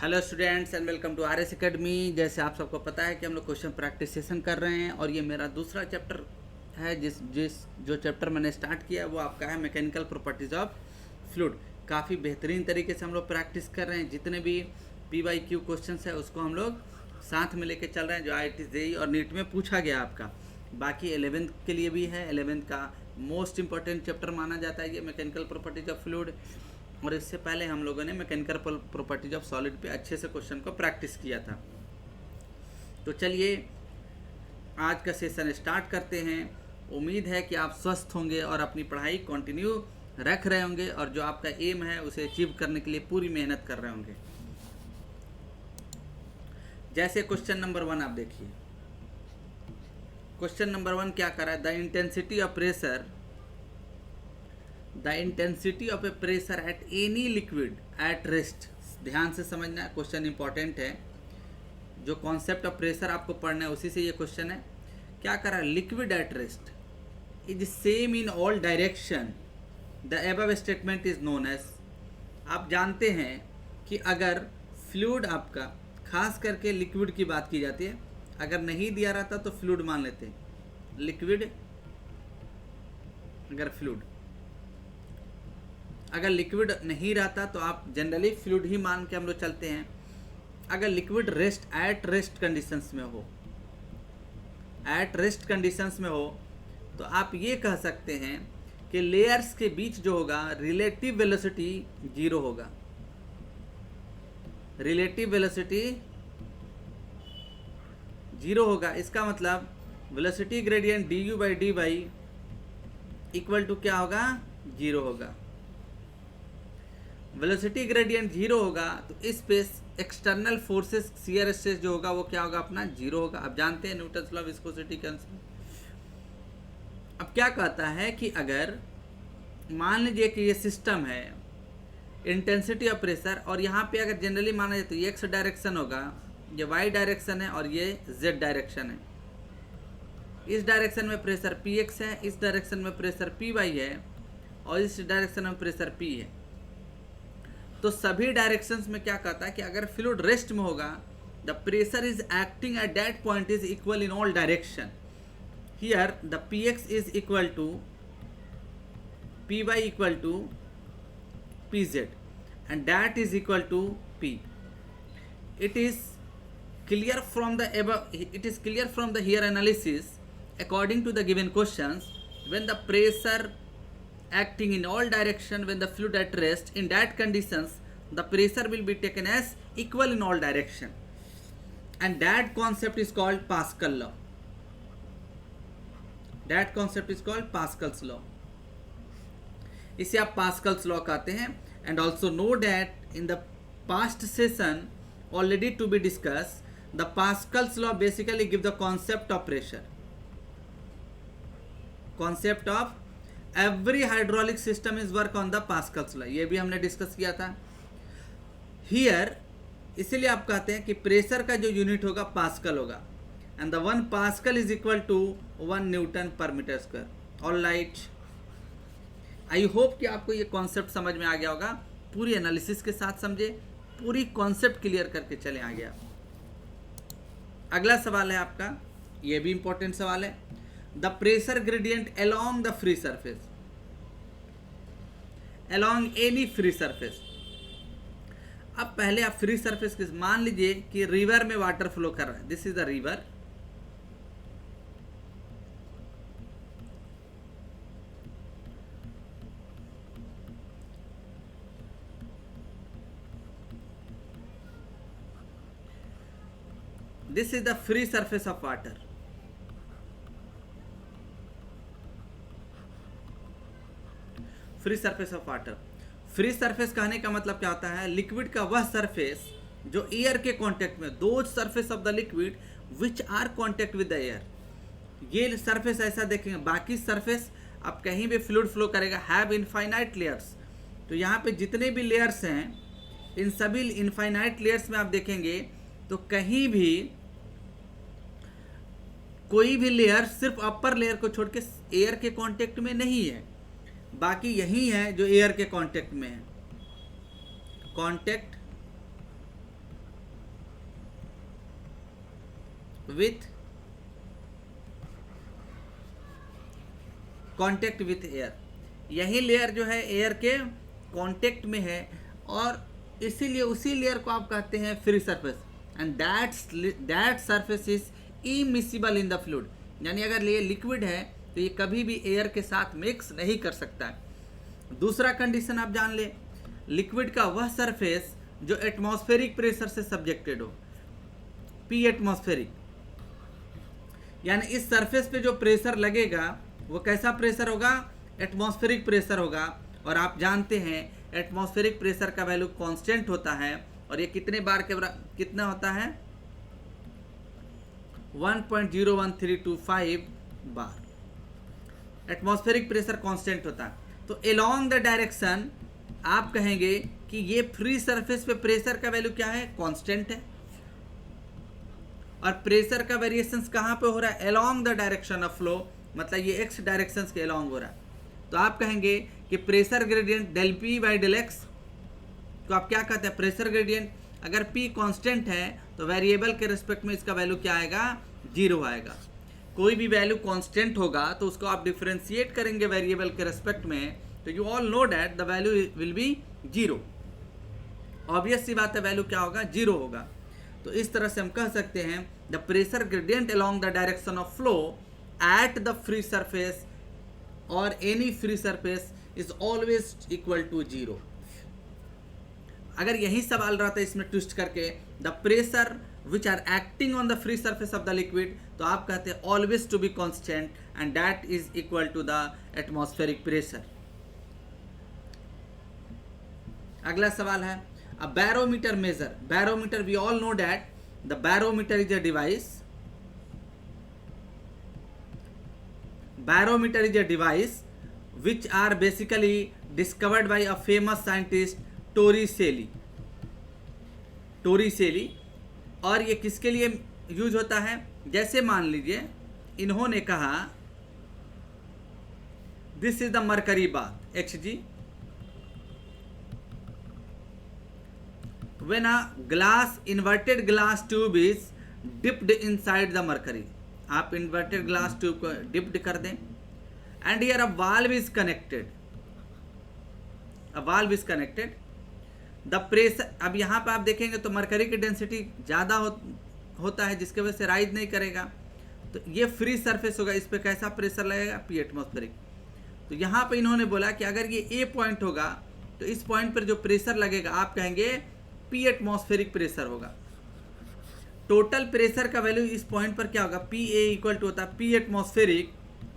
Hello students and welcome to R S academy. जैसे आप सबको पता है कि हम लोग क्वेश्चन प्रैक्टिस सेशन कर रहे हैं और ये मेरा दूसरा चैप्टर है। जो चैप्टर मैंने स्टार्ट किया वो आपका है मैकेनिकल प्रॉपर्टीज़ ऑफ फ्लूइड। काफ़ी बेहतरीन तरीके से हम लोग प्रैक्टिस कर रहे हैं। जितने भी PYQ क्वेश्चन है उसको हम लोग साथ में लेके चल रहे हैं जो IIT JEE और नीट में पूछा गया आपका। बाकी 11th के लिए भी है। 11th का मोस्ट इंपॉर्टेंट चैप्टर माना जाता है ये मैकेनिकल प्रॉपर्टीज ऑफ फ्लूइड। और इससे पहले हम लोगों ने मैकेनिकल प्रॉपर्टीज ऑफ सॉलिड पे अच्छे से क्वेश्चन को प्रैक्टिस किया था। तो चलिए आज का सेशन स्टार्ट करते हैं। उम्मीद है कि आप स्वस्थ होंगे और अपनी पढ़ाई कंटिन्यू रख रहे होंगे और जो आपका एम है उसे अचीव करने के लिए पूरी मेहनत कर रहे होंगे। जैसे क्वेश्चन नंबर 1 आप देखिए। क्वेश्चन नंबर 1 क्या कर रहा है? The intensity of A pressure at any liquid at rest. ध्यान से समझना, क्वेश्चन इंपॉर्टेंट है। जो कॉन्सेप्ट ऑफ प्रेशर आपको पढ़ना है उसी से ये क्वेश्चन है। क्या कर रहा है? Liquid at rest is same in all direction. The above statement is known as. आप जानते हैं कि अगर फ्लूइड आपका, खास करके लिक्विड की बात की जाती है, अगर नहीं दिया रहता तो फ्लूइड मान लेते हैं। लिक्विड अगर लिक्विड नहीं रहता तो आप जनरली फ्लूइड ही मान के हम लोग चलते हैं। अगर लिक्विड एट रेस्ट कंडीशंस में हो तो आप ये कह सकते हैं कि लेयर्स के बीच जो होगा रिलेटिव वेलोसिटी जीरो होगा। इसका मतलब velocity gradient du/dy equal to क्या होगा? जीरो होगा। वेलोसिटी ग्रेडियंट जीरो होगा तो इस पे एक्सटर्नल फोर्सेस शियर स्ट्रेस जो होगा वो क्या होगा? अपना जीरो होगा। आप जानते हैं न्यूटन्स लॉ ऑफ विस्कोसिटी के अनुसार। अब क्या कहता है कि अगर मान लीजिए कि ये सिस्टम है, इंटेंसिटी ऑफ प्रेशर, और यहाँ पे अगर जनरली माना जाए तो ये एक्स डायरेक्शन होगा, ये वाई डायरेक्शन है और ये जेड डायरेक्शन है। इस डायरेक्शन में प्रेशर Px है, इस डायरेक्शन में प्रेशर Py है और इस डायरेक्शन में प्रेशर P है। तो सभी डायरेक्शंस में क्या कहता है कि अगर फ्लूइड रेस्ट में होगा the pressure is acting at that point is equal in all direction. Here the Px is equal to Py equal to Pz and that is equal to P। It is clear from the here analysis according to the given questions, when the pressure acting in all direction when the fluid at rest, in that conditions the pressure will be taken as equal in all direction, and that concept is called Pascal law. Pascal's law. इसे आप Pascal's law कहते हैं। and also know that in the past session already to be discussed, the Pascal's law basically give the concept of pressure. Concept of every hydraulic system is work on the Pascal's law। ये भी हमने discuss किया था। Here इसीलिए आप कहते हैं कि प्रेशर का जो यूनिट होगा पास्कल होगा, and the 1 pascal is equal to 1 newton per metre square. All right, I hope कि आपको ये कॉन्सेप्ट समझ में आ गया होगा। पूरी एनालिसिस के साथ समझे, पूरी कॉन्सेप्ट क्लियर करके चले आ गया। अगला सवाल है आपका, ये भी इंपॉर्टेंट सवाल है। The pressure gradient along the free surface, along any free surface. अब पहले आप फ्री सरफेस के, मान लीजिए कि रिवर में वाटर फ्लो कर रहा है, this is the river, this is the free surface of water। Free surface of water. Free surface कहने का मतलब क्या होता है? लिक्विड का वह सरफेस जो एयर के कांटेक्ट में, दो surface of the liquid which are contact with the air. ये सरफेस ऐसा देखेंगे, बाकी सरफेस आप कहीं भी फ्लूइड फ्लो करेगा हैव इनफाइनाइट लेयर्स। तो यहाँ पे जितने भी लेयर्स हैं, इन सभी इनफाइनाइट लेयर्स में आप देखेंगे तो कहीं भी कोई भी लेयर सिर्फ अपर लेयर को छोड़ के एयर के कांटेक्ट में नहीं है, बाकी यही है जो एयर के कांटेक्ट में है। Contact with contact with air, यही लेयर जो है एयर के कांटेक्ट में है और इसीलिए उसी लेयर को आप कहते हैं free surface. And that surface is immiscible in the fluid, यानी अगर ये लिक्विड है तो ये कभी भी एयर के साथ मिक्स नहीं कर सकता है। दूसरा कंडीशन आप जान ले, लिक्विड का वह सरफेस जो एटमॉस्फेरिक प्रेशर से सब्जेक्टेड हो, पी एटमॉस्फेरिक, यानी इस सरफेस पे जो प्रेशर लगेगा वो कैसा प्रेशर होगा, एटमॉस्फेरिक प्रेशर होगा। और आप जानते हैं एटमॉस्फेरिक प्रेशर का वैल्यू कांस्टेंट होता है और ये कितने बार के कितना होता है, 1.01325 बार एटमॉस्फेरिक प्रेशर कांस्टेंट होता है। तो अलोंग द डायरेक्शन आप कहेंगे कि ये फ्री सरफेस पे प्रेशर का वैल्यू क्या है, कांस्टेंट है। और प्रेशर का वेरिएशंस कहाँ पे हो रहा है, along the direction of flow, मतलब ये एक्स डायरेक्शन के अलोंग हो रहा है। तो आप कहेंगे कि pressure gradient del P by del x, तो आप क्या कहते हैं, प्रेशर ग्रेडियंट अगर पी कांस्टेंट है तो वेरिएबल के रिस्पेक्ट में इसका वैल्यू क्या आएगा, 0 आएगा। कोई भी वैल्यू कांस्टेंट होगा तो उसको आप डिफरेंशिएट करेंगे वेरिएबल के रिस्पेक्ट में, तो you all know that the value will be 0। Obvious सी बात है, वैल्यू क्या होगा, 0 होगा। तो इस तरह से हम कह सकते हैं the pressure gradient along the direction of flow at the free surface और any free surface is always equal to 0। अगर यही सवाल रहता है इसमें ट्विस्ट करके, the pressure which are acting on the free surface of the liquid, तो आप कहते हैं always to be constant and that is equal to the atmospheric pressure. अगला सवाल है a barometer measure, barometer we all know that the barometer is a device, barometer is a device which are basically discovered by a famous scientist Torricelli, और ये किसके लिए use होता है, जैसे मान लीजिए इन्होंने कहा this is the mercury bath Hg, when a inverted glass tube is dipped inside the mercury, आप इन्वर्टेड ग्लास ट्यूब को डिप्ड कर दें and here a valve is connected, the pressure, अब यहाँ पे आप देखेंगे तो मरकरी की डेंसिटी ज़्यादा होता है जिसके वजह से राइज नहीं करेगा, तो ये फ्री सरफेस होगा, इस पे कैसा प्रेशर लगेगा, पी एटमॉस्फेरिक। तो यहाँ पे इन्होंने बोला कि अगर ये ए पॉइंट होगा तो इस पॉइंट पर जो प्रेशर लगेगा आप कहेंगे पी एटमॉस्फेरिक प्रेशर होगा। टोटल प्रेशर का वैल्यू इस पॉइंट पर क्या होगा, पी ए इक्वल टू होता है P atmospheric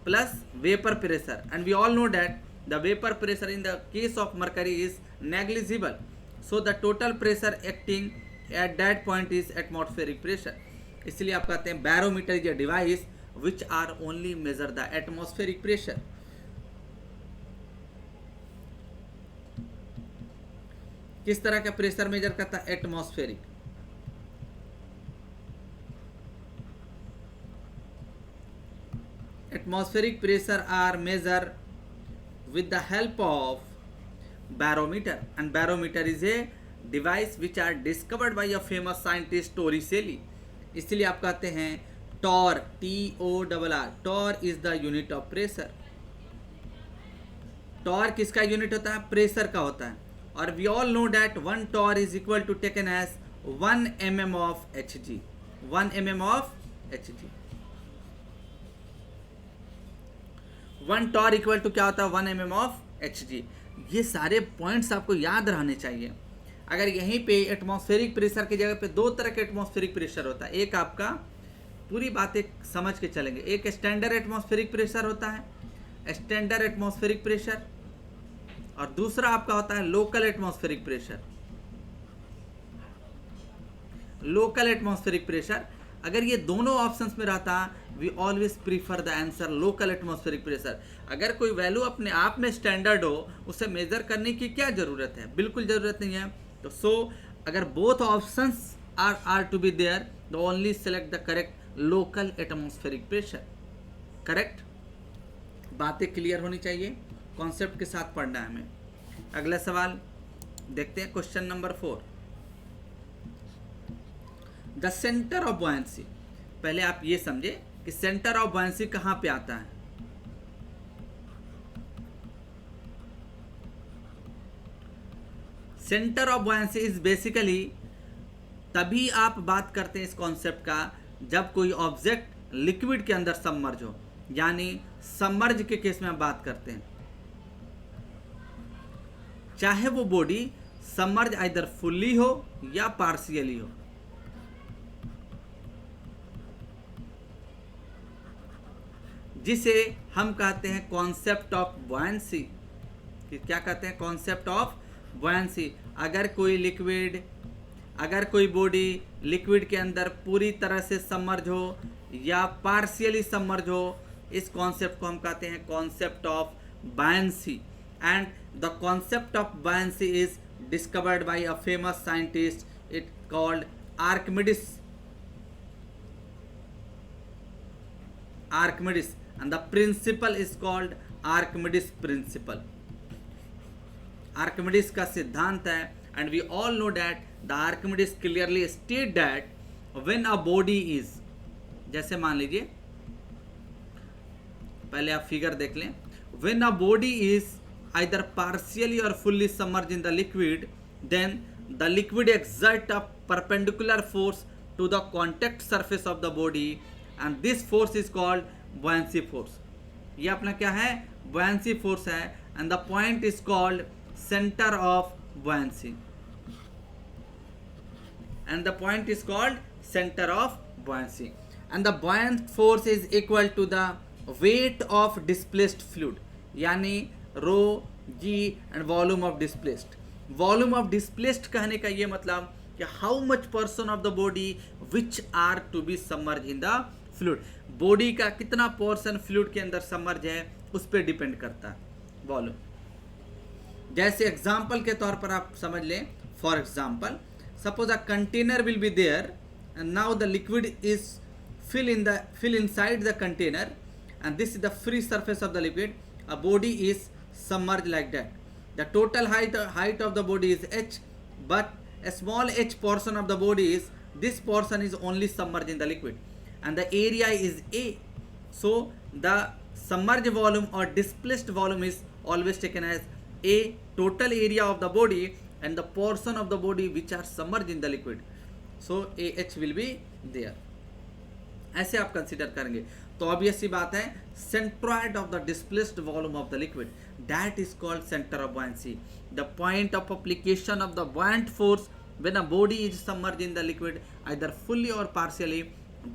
plus vapour pressure, and we all know that the vapour pressure in the case of mercury is negligible, so the total pressure acting at that point is atmospheric pressure. इसलिए आप कहते हैं barometer is a device which are only measure the atmospheric pressure. किस तरह का pressure measure करता है, atmospheric. Atmospheric pressure are measured with the help of barometer, and barometer is a device which are discovered by a famous scientist Torricelli। इसलिए आप कहते हैं torr, TORR, torr is the unit of pressure. Torr किसका unit होता है, pressure का होता है, और we all know that 1 torr is equal to taken as 1 mm of Hg, 1 mm of Hg। 1 torr equal to क्या होता है, 1 mm ऑफ Hg। ये सारे पॉइंट्स आपको याद रहने चाहिए। अगर यहीं पे एटमॉस्फेरिक प्रेशर की जगह पे 2 तरह के एटमॉस्फेरिक प्रेशर होता है, एक आपका पूरी बातें समझ के चलेंगे, एक स्टैंडर्ड एटमॉस्फेरिक प्रेशर होता है, स्टैंडर्ड एटमॉस्फेरिक प्रेशर, और दूसरा आपका होता है local atmospheric pressure. Local atmospheric pressure, अगर ये दोनों ऑप्शंस में रहता we always prefer the answer local atmospheric pressure. अगर कोई वैल्यू अपने आप में स्टैंडर्ड हो उसे मेजर करने की क्या जरूरत है, बिल्कुल जरूरत नहीं है। तो सो अगर both options are to be there तो only select the correct local atmospheric pressure. Correct, बातें क्लियर होनी चाहिए, कॉन्सेप्ट के साथ पढ़ना है हमें। अगला सवाल देखते हैं, question number 4। The centre of buoyancy, पहले आप ये समझे कि सेंटर ऑफ बॉयंसी कहाँ पे आता है। Centre of buoyancy is basically, तभी आप बात करते हैं इस कॉन्सेप्ट का जब कोई ऑब्जेक्ट लिक्विड के अंदर सबमर्ज हो, यानी सबमर्ज के केस में हम बात करते हैं, चाहे वो बॉडी सबमर्ज आइदर फुल्ली हो या पार्शियली हो। जिसे हम कहते हैं कॉन्सेप्ट ऑफ बॉयंसी। क्या कहते हैं? Concept of buoyancy. अगर कोई बॉडी लिक्विड के अंदर पूरी तरह से सबमर्ज हो या पार्शियली सबमर्ज हो, इस कॉन्सेप्ट को हम कहते हैं concept of buoyancy. And the concept of buoyancy is discovered by a famous scientist, it called Archimedes, and the principle is called Archimedes principle. Archimedes का सिद्धांत है, and we all know that the Archimedes clearly state that when a body is, जैसे मान लीजिए, पहले आप figure देख लें, when a body is either partially or fully submerged in the liquid, then the liquid exert a perpendicular force to the contact surface of the body, and this force is called buoyancy force. ये अपना क्या है? buoyancy force है, and the point is called center of buoyancy. And the point is called center of buoyancy. And the buoyant force is equal to the weight of displaced fluid, यानी rho g and volume of displaced. Volume of displaced कहने का ये मतलब कि how much portion of the body which are to be submerged in the fluid. Body का कितना portion fluid के अंदर सबमर्ज है उस पर डिपेंड करता है वॉल्यूम। जैसे एग्जांपल के तौर पर आप समझ लें, for example suppose a container will be there and now the liquid is fill inside the container and this is the free surface of the liquid. A body is submerged like that. The total height of the body is h, but a small h portion of the body is, this portion is only submerged in the liquid and the area is A. So the submerged volume or displaced volume is always taken as A, total area of the body and the portion of the body which are submerged in the liquid. So AH will be there. ऐसे आप consider करेंगे तो obvious सी बात है centroid of the displaced volume of the liquid that is called centre of buoyancy. The point of application of the buoyant force when a body is submerged in the liquid either fully or partially,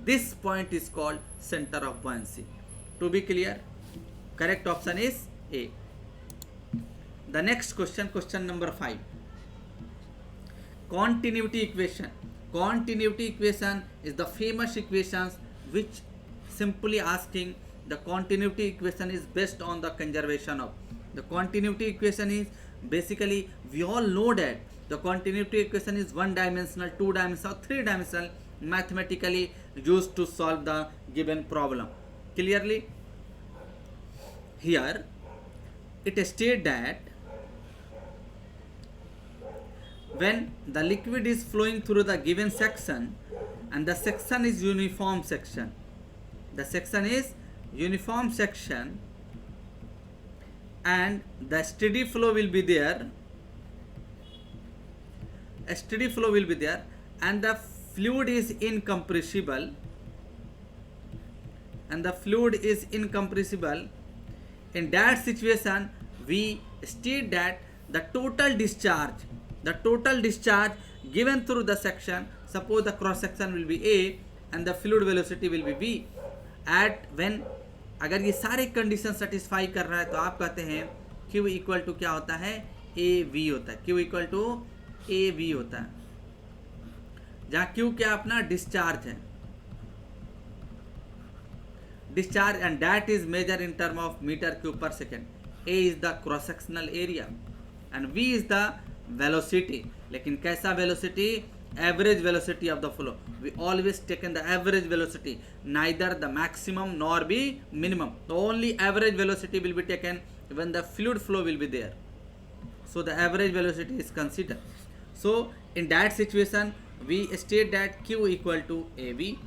this point is called center of buoyancy. To be clear, correct option is A. The next question, question number 5. Continuity equation. Continuity equation is the famous equations which simply asking the continuity equation is based on the conservation of. The continuity equation is basically, we all know that the continuity equation is one dimensional, two dimensional, three dimensional, mathematically used to solve the given problem. Clearly, here it states that when the liquid is flowing through the given section and the section is uniform section, the section is uniform section and the steady flow will be there, a steady flow will be there and the fluid is incompressible, and the fluid is incompressible. In that situation we state that the total discharge given through the section, suppose the cross section will be A and the fluid velocity will be V. At when अगर ये सारे condition satisfy कर रहा है तो आप कहते हैं Q इक्वल टू क्या होता है, AV होता है, Q इक्वल टू AV होता है, जहाँ Q क्या अपना डिस्चार्ज है, discharge and that is measure in term of meter cube per second. A is the cross sectional area and V is the velocity. लेकिन कैसा velocity, average velocity of the flow. We always taken the average velocity, neither the maximum nor be minimum. The only average velocity will be taken when the fluid flow will be there. So the average velocity is considered. So in that situation we state that Q equal to AV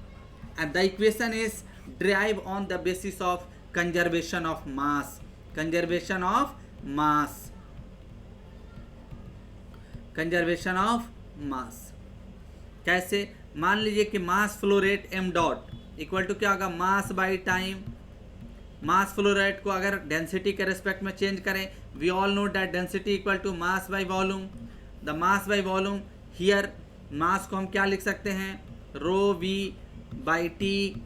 and the equation is derived on the basis of conservation of mass. Conservation of mass. Conservation of mass कैसे? मान लीजिए कि mass flow rate m dot equal to क्या होगा, mass by time. Mass flow rate को अगर density के respect में चेंज करें, we all know that density equal to mass by volume. The mass by volume, here mass को हम क्या लिख सकते हैं, rho V by T.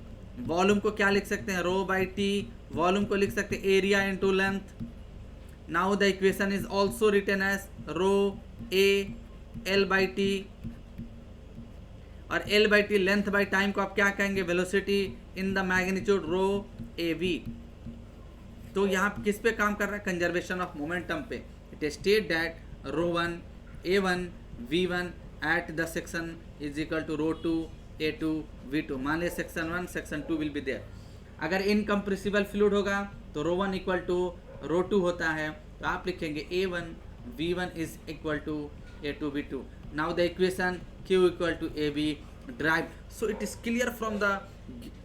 Volume को क्या लिख सकते हैं, रो बाई टी. वॉल्यूम को लिख सकते हैं area into length. Now the equation is also written as rho A L by T, और L by T length by time को आप क्या कहेंगे, velocity in the magnitude rho A V. तो यहाँ किस पे काम कर रहा है, कंजर्वेशन ऑफ मोमेंटम पे. It state that rho one A one V one at the section is equal to rho two A two V to. मान लिया section one section two will be there. अगर incompressible fluid होगा तो rho one equal to rho two होता है, तो आप लिखेंगे A one V1 is equal to A2 V2. Now the equation Q equal to AB derived. So it is clear from the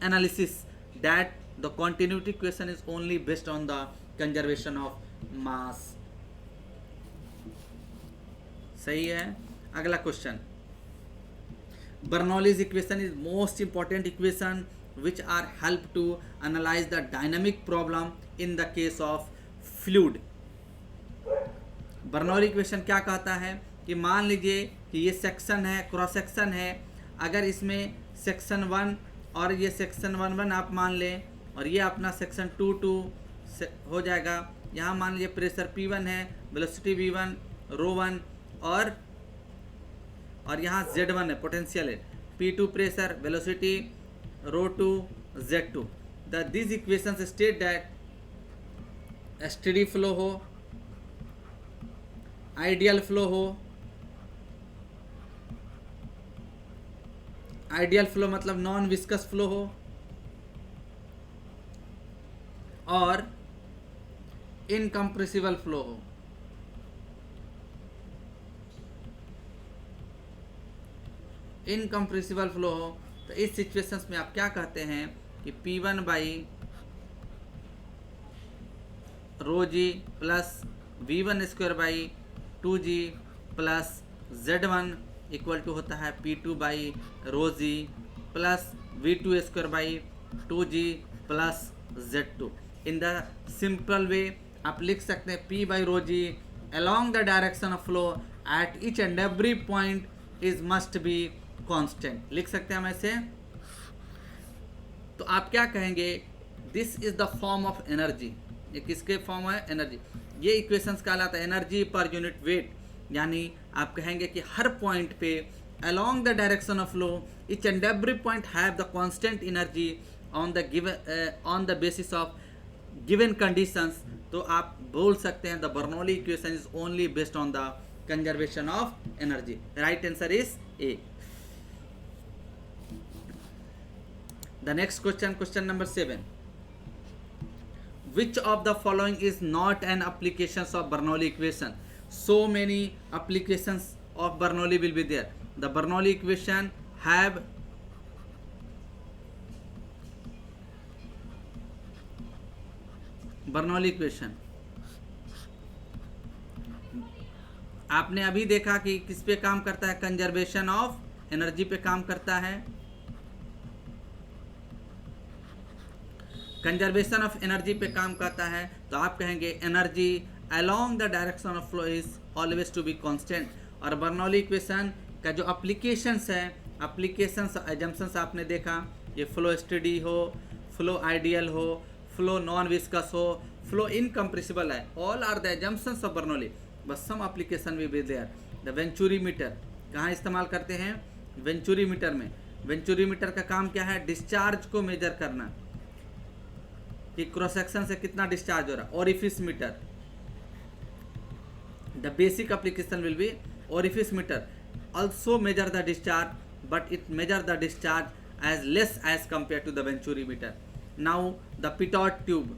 analysis that the continuity equation is only based on the conservation of mass. सही है. अगला question, Bernoulli's equation is most important equation which are help to analyze the dynamic problem in the case of fluid. Bernoulli equation क्या कहता है कि मान लीजिए कि ये सेक्शन है, क्रॉस सेक्शन है. अगर इसमें सेक्शन वन और ये सेक्शन वन वन आप मान लें, और ये अपना सेक्शन टू टू हो जाएगा. यहाँ मान लीजिए प्रेशर P1 है, वेलोसिटी V1, रो वन, और यहाँ Z1 है, पोटेंशियल है. P2 pressure, velocity, rho two, Z2. This equations state that steady flow हो, आइडियल फ्लो हो. आइडियल फ्लो मतलब नॉन विस्कस फ्लो हो, और इनकम्प्रेसिबल फ्लो हो. इनकम्प्रेसिबल फ्लो हो तो इस सिचुएशंस में आप क्या कहते हैं कि P1 by rho g plus V1 square by 2G plus Z1 equal to होता है P2 by rho g plus V2 square by 2G plus Z2. In the simple way आप लिख सकते हैं P by rho g along the direction of flow at each and every point is must be constant. लिख सकते हैं हम ऐसे. तो आप क्या कहेंगे, this is the form of energy. ये किसके फॉर्म है, एनर्जी. ये इक्वेशंस कहलाता है एनर्जी पर यूनिट वेट. यानी आप कहेंगे कि हर पॉइंट पे along the direction of flow each and every point have the constant energy on the given on the basis of given conditions. तो आप बोल सकते हैं the Bernoulli equation is only based on the conservation of energy. Right answer is A. The next question, question number 7. Which of the following is not an applications of Bernoulli equation? So many applications of Bernoulli will be there. The Bernoulli equation have Bernoulli equation. आपने अभी देखा कि किस पे काम करता है, conservation of energy पे काम करता है. कंजर्वेशन ऑफ एनर्जी पे काम करता है, तो आप कहेंगे energy along the direction of flow is always to be constant. और बर्नौली इक्वेशन का जो अप्लीकेशंस है, अप्लीकेशंस एजम्पशंस आपने देखा, ये फ्लो स्टेडी हो, फ्लो आइडियल हो, फ्लो नॉन विस्कस हो, फ्लो इनकम्प्रेसिबल है, all are the assumptions of Bernoulli. बस सम एप्लीकेशन भी will there. The venturi meter कहाँ इस्तेमाल करते हैं, वेंचुरी मीटर में. वेंचुरी मीटर का काम क्या है, डिस्चार्ज को मेजर करना कि क्रॉस सेक्शन से कितना डिस्चार्ज हो रहा. Orifice meter, the basic application will be orifice meter. also measure the discharge, but it measure the discharge as less as compared to the Venturi meter. Now the pitot tube.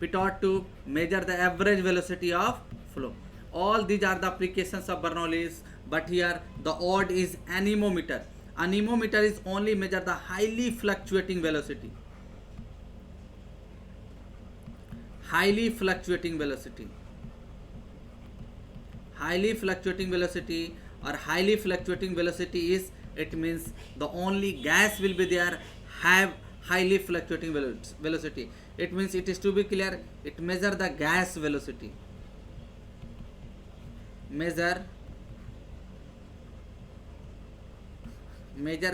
Pitot tube measure the average velocity of flow. All these are the applications of Bernoulli's, but here the odd is anemometer. Anemometer is only measure the highly fluctuating velocity. Highly fluctuating velocity. Highly fluctuating velocity, or highly fluctuating velocity is, it means the only gas will be there have highly fluctuating velocity. It means, it is to be clear, it measure the gas velocity. Measure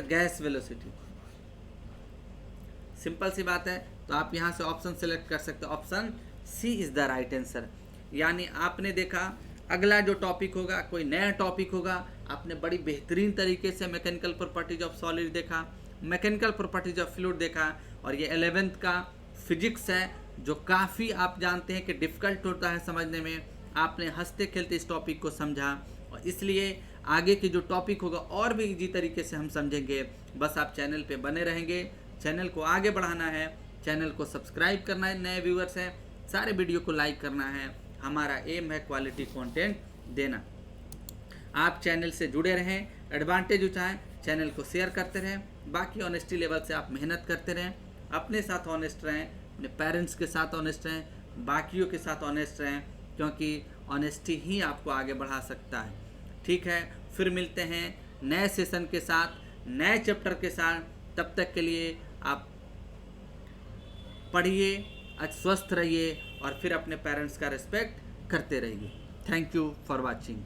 gas velocity. Simple सी बात है. तो आप यहाँ से option select कर सकते हो. Option C is the right answer. यानी आपने देखा अगला जो टॉपिक होगा कोई नया टॉपिक होगा. आपने बड़ी बेहतरीन तरीके से मैकेनिकल प्रॉपर्टीज ऑफ सॉलिड देखा, मैकेनिकल प्रॉपर्टीज ऑफ फ्लूइड देखा, और ये 11th का फिजिक्स है जो काफ़ी आप जानते हैं कि डिफ़िकल्ट होता है समझने में. आपने हंसते खेलते इस टॉपिक को समझा, और इसलिए आगे की जो टॉपिक होगा और भी इजी तरीके से हम समझेंगे. बस आप चैनल पे बने रहेंगे. चैनल को आगे बढ़ाना है, चैनल को सब्सक्राइब करना है. नए व्यूअर्स हैं, सारे वीडियो को लाइक करना है. हमारा एम है क्वालिटी कंटेंट देना. आप चैनल से जुड़े रहें, एडवांटेज उठाएं, चैनल को शेयर करते रहें. बाकी ऑनेस्टी लेवल से आप मेहनत करते रहें. अपने साथ ऑनेस्ट रहें, अपने पेरेंट्स के साथ ऑनेस्ट रहें, बाकियों के साथ ऑनेस्ट रहें, क्योंकि ऑनेस्टी ही आपको आगे बढ़ा सकता है. ठीक है, फिर मिलते हैं नए सेशन के साथ, नए चैप्टर के साथ. तब तक के लिए आप पढ़िए, स्वस्थ रहिए, और फिर अपने पेरेंट्स का रिस्पेक्ट करते रहिए. Thank you for watching.